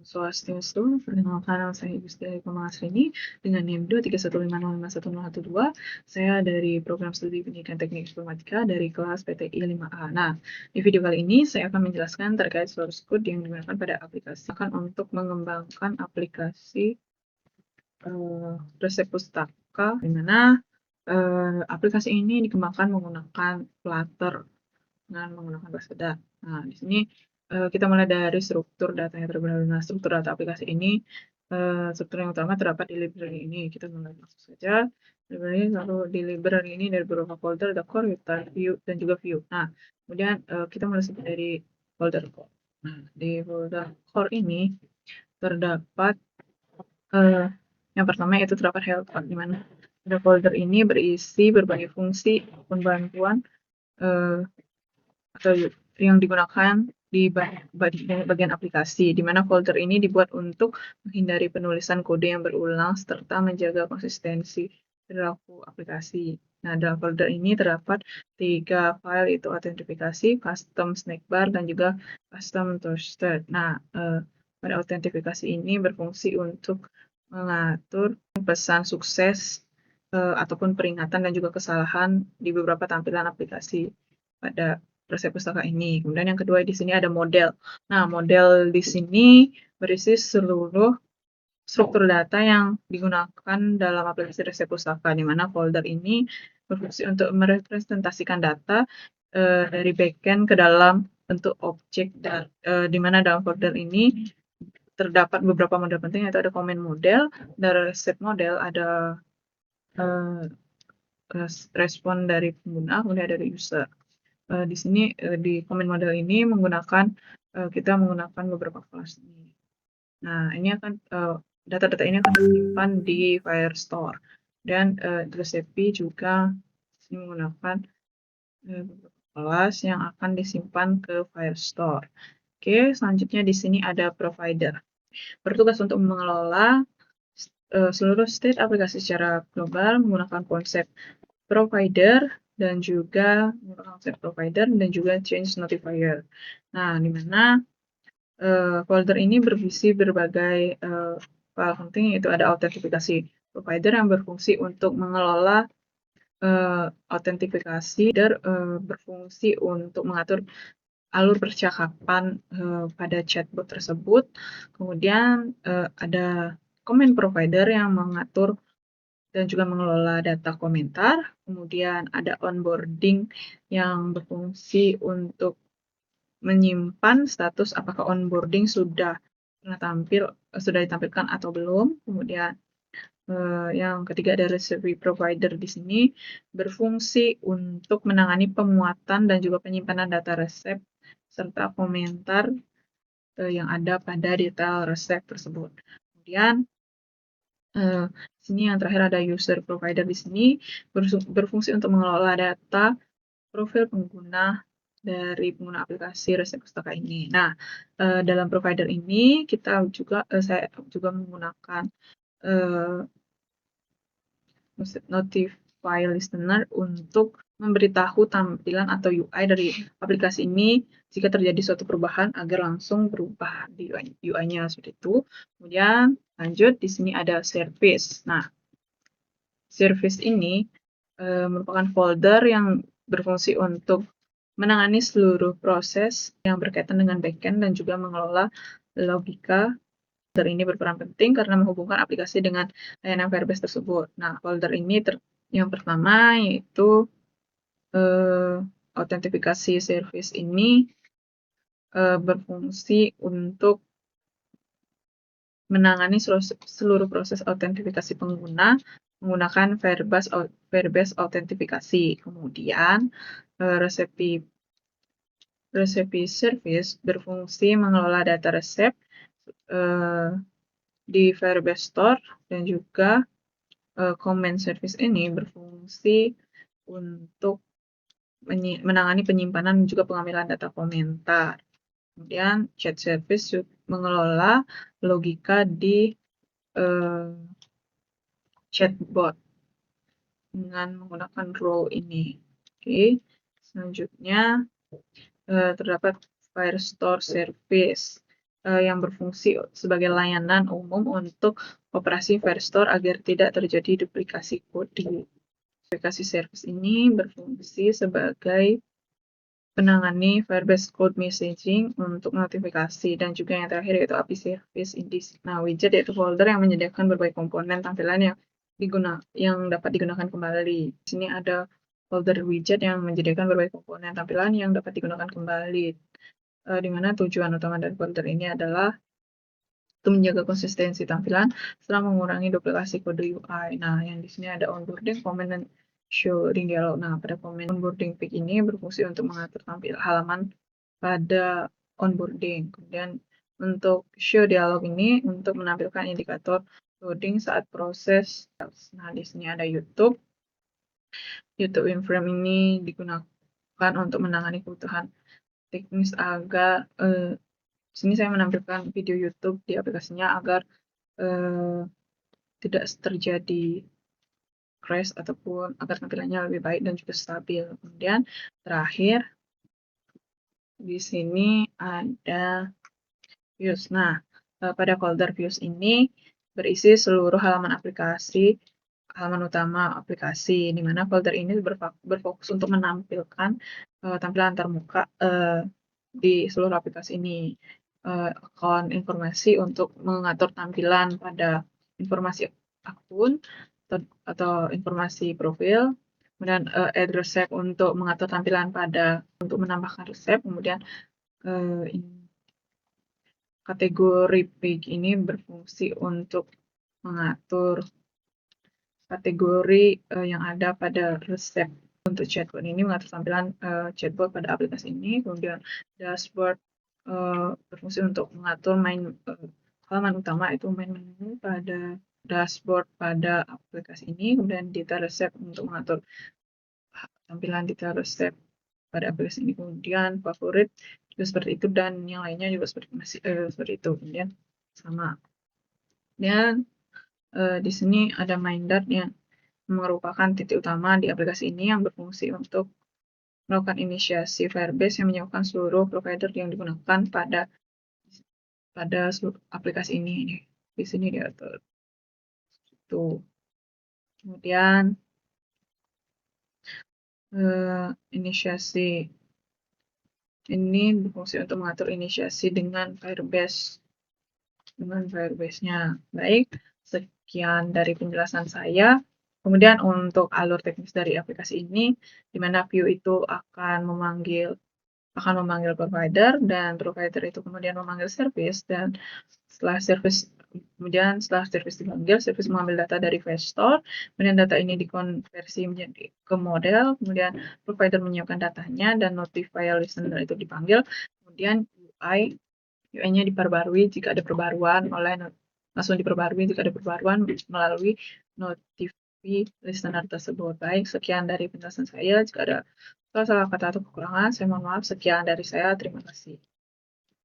Swastiastu, perkenalkan nama saya Gusti Eko Mahasrini dengan NIM 23150511012. Saya dari Program Studi Pendidikan Teknik Informatika dari kelas PTI 5A. Nah, di video kali ini saya akan menjelaskan terkait source code yang digunakan pada aplikasi. Akan untuk mengembangkan aplikasi resep pustaka, di mana aplikasi ini dikembangkan menggunakan Flutter dengan menggunakan Buzzer. Nah, di sini kita mulai dari struktur datanya terlebih dahulu. Nah, struktur data aplikasi ini, struktur yang utama terdapat di library ini. Kita mulai langsung saja. Library, lalu di library ini dari beberapa folder, ada core, util, view, dan juga view. Nah, kemudian kita mulai dari folder core. Nah, di folder core ini terdapat yang pertama yaitu terdapat helper, di mana folder ini berisi berbagai fungsi ataupun bantuan atau yang digunakan di bagian aplikasi, di mana folder ini dibuat untuk menghindari penulisan kode yang berulang serta menjaga konsistensi perilaku aplikasi. Nah, dalam folder ini terdapat 3 file, yaitu autentifikasi, custom snackbar, dan juga custom toasted. Nah, pada autentifikasi ini berfungsi untuk mengatur pesan sukses ataupun peringatan dan juga kesalahan di beberapa tampilan aplikasi pada resep pustaka ini. Kemudian yang kedua di sini ada model. Nah, model di sini berisi seluruh struktur data yang digunakan dalam aplikasi resep pustaka, di mana folder ini berfungsi untuk merepresentasikan data dari backend ke dalam bentuk objek, dan di mana dalam folder ini terdapat beberapa model penting, yaitu ada comment model, dari resep model, ada respon dari pengguna, kemudian dari user. Di sini di comment model ini kita menggunakan beberapa kelas ini. Nah, ini akan data-data ini akan disimpan di Firestore, dan Resepi juga menggunakan beberapa kelas yang akan disimpan ke Firestore. Oke, selanjutnya di sini ada provider. Bertugas untuk mengelola seluruh state aplikasi secara global menggunakan konsep provider dan juga konsep provider dan juga change notifier. Nah, di mana folder ini berisi berbagai file penting, yaitu ada autentifikasi provider yang berfungsi untuk mengelola autentifikasi, dan berfungsi untuk mengatur alur percakapan pada chatbot tersebut. Kemudian ada comment provider yang mengatur dan juga mengelola data komentar. Kemudian ada onboarding yang berfungsi untuk menyimpan status apakah onboarding sudah ditampilkan atau belum. Kemudian yang ketiga ada recipe provider di sini berfungsi untuk menangani pemuatan dan juga penyimpanan data resep serta komentar yang ada pada detail resep tersebut. Kemudian sini yang terakhir ada user provider di sini berfungsi untuk mengelola data profil pengguna dari pengguna aplikasi resep pustaka ini. Nah, dalam provider ini saya juga menggunakan notify listener untuk memberitahu tampilan atau UI dari aplikasi ini jika terjadi suatu perubahan agar langsung berubah di UI-nya seperti itu. Kemudian lanjut di sini ada service. Nah, service ini merupakan folder yang berfungsi untuk menangani seluruh proses yang berkaitan dengan backend dan juga mengelola logika. Folder ini berperan penting karena menghubungkan aplikasi dengan layanan Firebase tersebut. Nah, folder ini yang pertama yaitu autentifikasi service ini berfungsi untuk menangani seluruh proses autentifikasi pengguna menggunakan Firebase autentifikasi. Kemudian Recipe service berfungsi mengelola data resep di Firebase Store, dan juga comment service ini berfungsi untuk menangani penyimpanan dan juga pengambilan data komentar. Kemudian chat service mengelola logika di chatbot dengan menggunakan role ini. Oke, selanjutnya terdapat Firestore service. yang berfungsi sebagai layanan umum untuk operasi Firestore agar tidak terjadi duplikasi kode. Aplikasi service ini berfungsi sebagai menangani Firebase Code Messaging untuk notifikasi, dan juga yang terakhir yaitu API Service Indies. Nah, widget yaitu folder yang menyediakan berbagai komponen tampilan yang dapat digunakan kembali. Di sini ada folder widget yang menyediakan berbagai komponen tampilan yang dapat digunakan kembali. Di mana tujuan utama dari folder ini adalah untuk menjaga konsistensi tampilan setelah mengurangi duplikasi kode UI. Nah, yang di sini ada onboarding, comment, dan show dialog. Nah, pada komen onboarding page ini berfungsi untuk mengatur tampil halaman pada onboarding. Kemudian untuk show dialog ini untuk menampilkan indikator loading saat proses. Nah, di sini ada YouTube. YouTube in-frame ini digunakan untuk menangani kebutuhan teknis agar di sini saya menampilkan video YouTube di aplikasinya agar tidak terjadi crash ataupun agar tampilannya lebih baik dan juga stabil. Kemudian terakhir di sini ada views. Nah, pada folder views ini berisi seluruh halaman aplikasi, halaman utama aplikasi, di mana folder ini berfokus untuk menampilkan tampilan antarmuka di seluruh aplikasi ini. Akun informasi untuk mengatur tampilan pada informasi akun atau informasi profil, kemudian add resep untuk mengatur tampilan untuk menambahkan resep, kemudian kategori page ini berfungsi untuk mengatur kategori yang ada pada resep. Untuk chatbot ini mengatur tampilan chatbot pada aplikasi ini. Kemudian dashboard berfungsi untuk mengatur halaman utama itu main menu pada dashboard pada aplikasi ini. Kemudian detail resep untuk mengatur tampilan detail resep pada aplikasi ini. Kemudian favorit juga seperti itu, dan yang lainnya juga seperti itu. Kemudian sama. Dan di sini ada MindDart yang merupakan titik utama di aplikasi ini yang berfungsi untuk melakukan inisiasi Firebase yang menyiapkan seluruh provider yang digunakan pada seluruh aplikasi ini. Di sini diatur. Itu. Kemudian inisiasi ini berfungsi untuk mengatur inisiasi dengan Firebase-nya. Baik, sekian dari penjelasan saya. Kemudian untuk alur teknis dari aplikasi ini, di mana view itu akan memanggil provider, dan provider itu kemudian memanggil service, dan setelah service dipanggil, service mengambil data dari Firestore, kemudian data ini dikonversi menjadi ke model, kemudian provider menyiapkan datanya, dan notify listener itu dipanggil, kemudian UI-nya diperbarui jika ada perbaruan langsung diperbarui jika ada perbaruan melalui notify listener tersebut. Baik, sekian dari penjelasan saya. Jika ada salah kata atau kekurangan, saya mohon maaf. Sekian dari saya. Terima kasih.